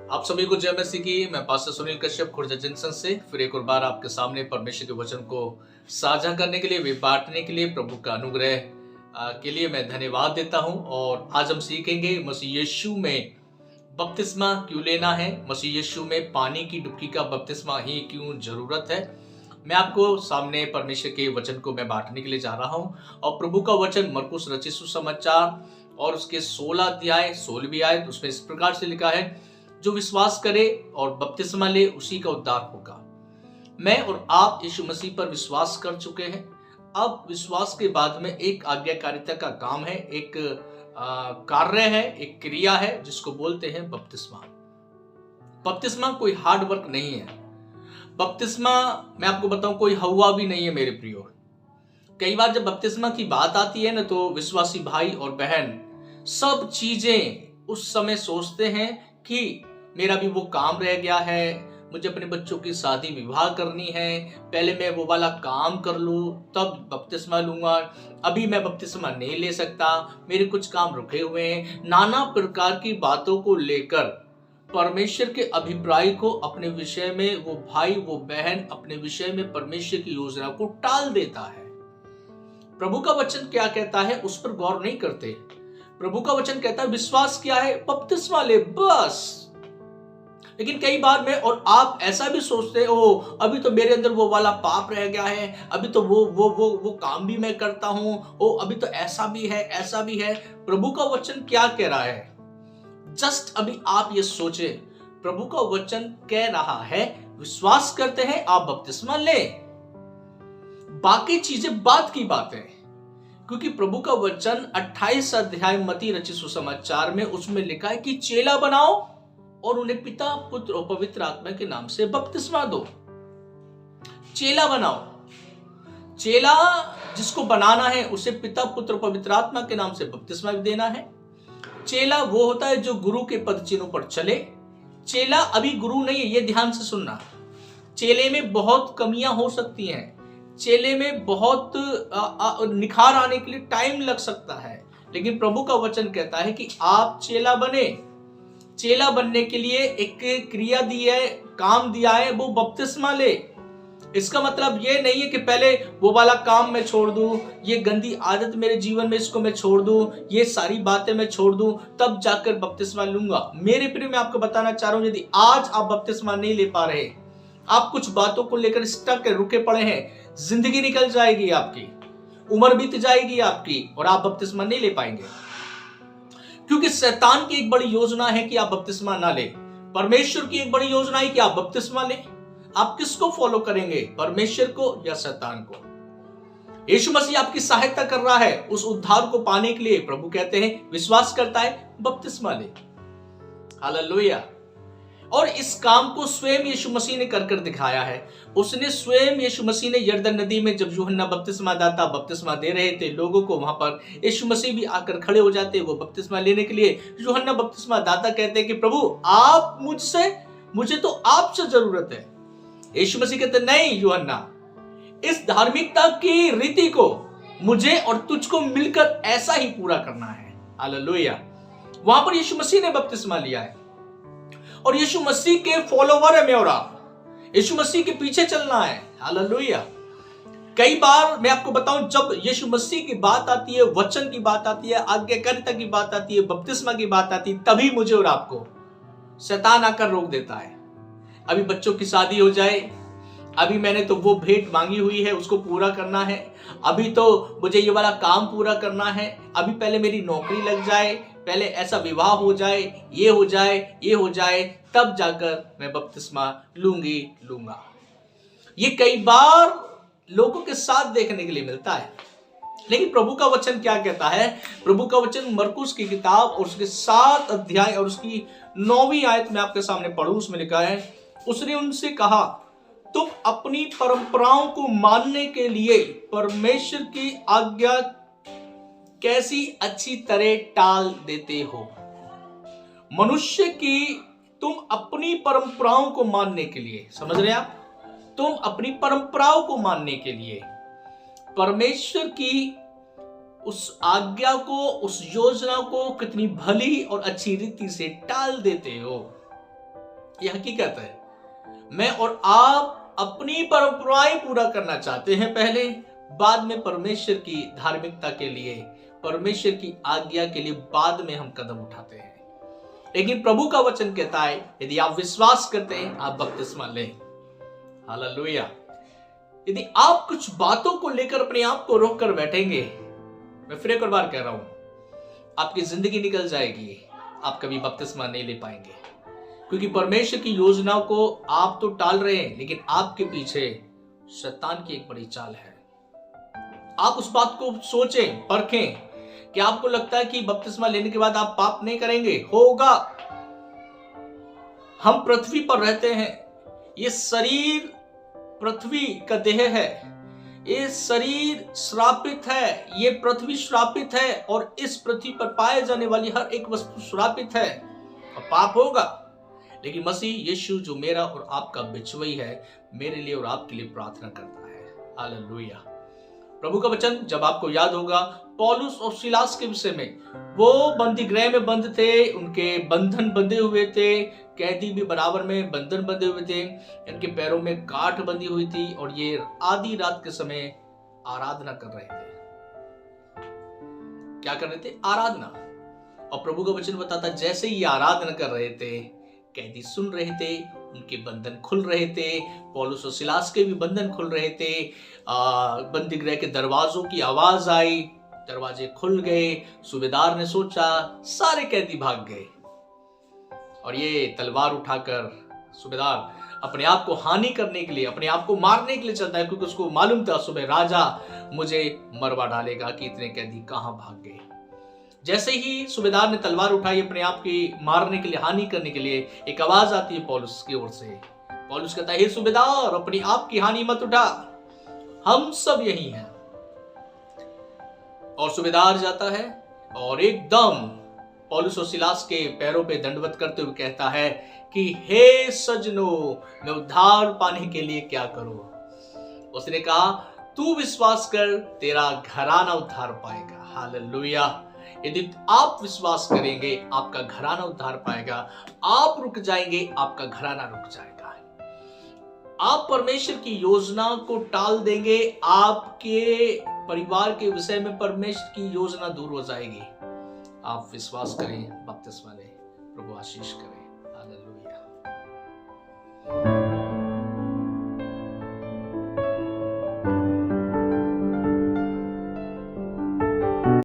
आप सभी को जय मसीह की। मैं पास्टर सुनील कश्यप खुर्जा जंक्शन से फिर एक और बार आपके सामने परमेश्वर के वचन को साझा करने के लिए, वे बांटने के लिए, प्रभु का अनुग्रह के लिए मैं धन्यवाद देता हूं। और आज हम सीखेंगे मसीह यीशु में बपतिस्मा क्यों लेना है, मसीह यीशु में पानी की डुबकी का बपतिस्मा ही क्यों जरूरत है। मैं आपको सामने परमेश्वर के वचन को मैं बांटने के लिए जा रहा हूं। और प्रभु का वचन मरकुस रचित सुसमाचार और उसके 16 अध्याय 16वीं आयत, उसमें इस प्रकार से लिखा है, जो विश्वास करे और बपतिस्मा ले उसी का उद्धार होगा। मैं और आप यीशु मसीह पर विश्वास कर चुके हैं। अब विश्वास के बाद में एक आज्ञाकारिता का काम है, एक कार्य है, एक क्रिया है जिसको बोलते हैं बपतिस्मा। बपतिस्मा कोई हार्ड वर्क नहीं है। बपतिस्मा मैं आपको बताऊं कोई हवा भी नहीं है मेरे प्रियो। कई बार जब बपतिस्मा की बात आती है ना, तो विश्वासी भाई और बहन सब चीजें उस समय सोचते हैं कि मेरा भी वो काम रह गया है, मुझे अपने बच्चों की शादी विवाह करनी है, पहले मैं वो वाला काम कर लूं तब बपतिस्मा लूंगा, अभी मैं बपतिस्मा नहीं ले सकता, मेरे कुछ काम रुके हुए हैं। नाना प्रकार की बातों को लेकर परमेश्वर के अभिप्राय को अपने विषय में वो भाई वो बहन अपने विषय में परमेश्वर की योजना को टाल देता है। प्रभु का वचन क्या कहता है उस पर गौर नहीं करते। प्रभु का वचन कहता है विश्वास क्या है, बपतिस्मा ले बस। लेकिन कई बार मैं और आप ऐसा भी सोचते हो, अभी तो मेरे अंदर वो वाला पाप रह गया है, अभी तो वो काम भी मैं करता हूं, ओ अभी तो ऐसा भी है ऐसा भी है। प्रभु का वचन क्या कह रहा है, जस्ट अभी आप ये सोचे, प्रभु का वचन कह रहा है विश्वास करते हैं आप बपतिस्मा ले, बाकी चीजें बात की बात है। क्योंकि प्रभु का वचन 28 अध्याय मत्ती रचित सुसमाचार में उसमें लिखा है कि चेला बनाओ और उन्हें पिता पुत्र और पवित्र आत्मा के नाम से बपतिस्मा दो। चेला बनाओ, चेला जिसको बनाना है उसे पिता पुत्र और पवित्र आत्मा के नाम से बपतिस्मा भी देना है। चेला वो होता है जो गुरु के पद चिन्हों पर चले। चेला अभी गुरु नहीं है, ये ध्यान से सुनना। चेले में बहुत कमियां हो सकती हैं, चेले में बहुत निखार आने के लिए टाइम लग सकता है, लेकिन प्रभु का वचन कहता है कि आप चेला बने। चेला बनने के लिए एक क्रिया दी है, काम दिया है, वो बपतिस्मा ले। इसका मतलब ये नहीं है कि पहले वो वाला काम मैं छोड़ दूं, ये गंदी आदत मेरे जीवन में इसको मैं छोड़ दूं, ये सारी बातें मैं छोड़ दूं, तब जाकर बपतिस्मा लूंगा। मेरे प्रिय, मैं आपको बताना चाह रहा हूं, यदि आज आप बपतिस्मा नहीं ले पा रहे, आप कुछ बातों को लेकर स्टक है, रुके पड़े हैं, जिंदगी निकल जाएगी आपकी, उम्र बीत जाएगी आपकी और आप बपतिस्मा नहीं ले पाएंगे। क्योंकि शैतान की एक बड़ी योजना है कि आप बपतिस्मा ना ले, परमेश्वर की एक बड़ी योजना है कि आप बपतिस्मा ले। आप किसको फॉलो करेंगे, परमेश्वर को या शैतान को? यीशु मसीह आपकी सहायता कर रहा है उस उद्धार को पाने के लिए। प्रभु कहते हैं विश्वास करता है बपतिस्मा ले। हालेलुया। और इस काम को स्वयं यीशु मसीह ने कर कर दिखाया है। उसने स्वयं यीशु मसीह ने यरदन नदी में जब यूहन्ना बपतिस्मा दाता बपतिस्मा दे रहे थे लोगों को, वहां पर यीशु मसीह भी आकर खड़े हो जाते वो बपतिस्मा लेने के लिए। यूहन्ना बपतिस्मा दाता कहते हैं कि प्रभु आप मुझे तो आपसे जरूरत है। यीशु मसीह कहते नहीं यूहन्ना, इस धार्मिकता की रीति को मुझे और तुझको मिलकर ऐसा ही पूरा करना है। हालेलुया। वहां पर यीशु मसीह ने बपतिस्मा लिया है और यीशु मसीह के फॉलोवर है मैं और आप, यीशु मसीह के पीछे चलना है। हालेलुया। कई बार मैं आपको बताऊं, जब यीशु मसीह की बात आती है, वचन की बात आती है, आज्ञाकारिता की बात आती है, बपतिस्मा की बात आती है, तभी मुझे और आपको शैतान आकर रोक देता है। अभी बच्चों की शादी हो जाए, अभी मैंने तो वो भेंट मांगी हुई है उसको पूरा करना है, अभी तो मुझे ये वाला काम पूरा करना है, अभी पहले मेरी नौकरी लग जाए, पहले ऐसा विवाह हो जाए, ये हो जाए, तब जाकर मैं बपतिस्मा लूंगा। ये कई बार लोगों के साथ देखने के लिए मिलता है, लेकिन प्रभु का वचन क्या कहता है? प्रभु का वचन मरकुस की किताब और उसके 7 अध्याय और उसकी 9वीं आयत में आपके सामने पढ़ूं, उसमें लिखा है, उसने उनसे कहा तुम अपनी परंपराओं को मानने के लिए परमेश्वर की आज्ञा कैसी अच्छी तरह टाल देते हो। मनुष्य की तुम अपनी परंपराओं को मानने के लिए, समझ रहे आप, तुम अपनी परंपराओं को मानने के लिए परमेश्वर की उस आज्ञा को, उस योजना को कितनी भली और अच्छी रीति से टाल देते हो। यह हकीकत है। मैं और आप अपनी परंपराएं पूरा करना चाहते हैं पहले, बाद में परमेश्वर की धार्मिकता के लिए, परमेश्वर की आज्ञा के लिए बाद में हम कदम उठाते हैं। लेकिन प्रभु का वचन कहता है यदि आप विश्वास करते हैं आप बपतिस्मा लें। हालेलुया। यदि आप कुछ बातों को लेकर अपने आप को रोक कर बैठेंगे, मैं फिर एक बार कह रहा हूं, आपकी जिंदगी निकल जाएगी, आप कभी बपतिस्मा नहीं ले पाएंगे। क्योंकि परमेश्वर की योजना को आप तो टाल रहे हैं, लेकिन आपके पीछे शैतान की एक बड़ी चाल है। आप उस बात को सोचें, परखें कि आपको लगता है कि बपतिस्मा लेने के बाद आप पाप नहीं करेंगे। होगा। हम पृथ्वी पर रहते हैं, ये शरीर पृथ्वी का देह है, ये शरीर श्रापित है, ये पृथ्वी श्रापित है और इस पृथ्वी पर पाए जाने वाली हर एक वस्तु श्रापित है और पाप होगा। लेकिन मसीह यीशु जो मेरा और आपका बिचवई है, मेरे लिए और आपके लिए प्रार्थना करता है। हालेलुया। प्रभु का वचन जब आपको याद होगा, पौलुस और सिलास के विषय में, वो बंदी गृह में बंद थे, उनके बंधन बंधे हुए थे, कैदी भी बराबर में बंधन बंधे हुए थे, इनके पैरों में गांठ बंधी हुई थी और ये आधी रात के समय आराधना कर रहे थे। क्या कर रहे थे? आराधना। और प्रभु का वचन बताता जैसे ही आराधना कर रहे थे, कैदी सुन रहे थे, उनके बंधन खुल रहे थे, पौलुस और सिलास के भी बंधन खुल रहे थे। बंदी गृह के दरवाजों की आवाज आई, दरवाजे खुल गए। सूबेदार ने सोचा सारे कैदी भाग गए और ये तलवार उठाकर सूबेदार अपने आप को हानि करने के लिए, अपने आप को मारने के लिए चलता है, क्योंकि उसको मालूम था सुबह राजा मुझे मरवा डालेगा कि इतने कैदी कहां भाग गए। जैसे ही सूबेदार ने तलवार उठाई अपने आप की मारने के लिए, हानि करने के लिए, एक आवाज आती है पौलुस की ओर से। पौलुस कहता है, हे सूबेदार, अपनी आप की हानि मत उठा, हम सब यही हैं। और सूबेदार जाता है और एकदम पौलुस और सिलास के पैरों पे दंडवत करते हुए कहता है कि हे सजनों, मैं उद्धार पाने के लिए क्या करूं? उसने कहा, तू विश्वास कर, तेरा घराना उद्धार पाएगा। हालेलुया। यदि आप विश्वास करेंगे, आपका घराना उद्धार पाएगा। आप रुक जाएंगे, आपका घराना रुक जाएगा। आप परमेश्वर की योजना को टाल देंगे, आपके परिवार के विषय में परमेश्वर की योजना दूर हो जाएगी। आप विश्वास करें, बपतिस्मा लें, प्रभु आशीष करें। हालेलुया।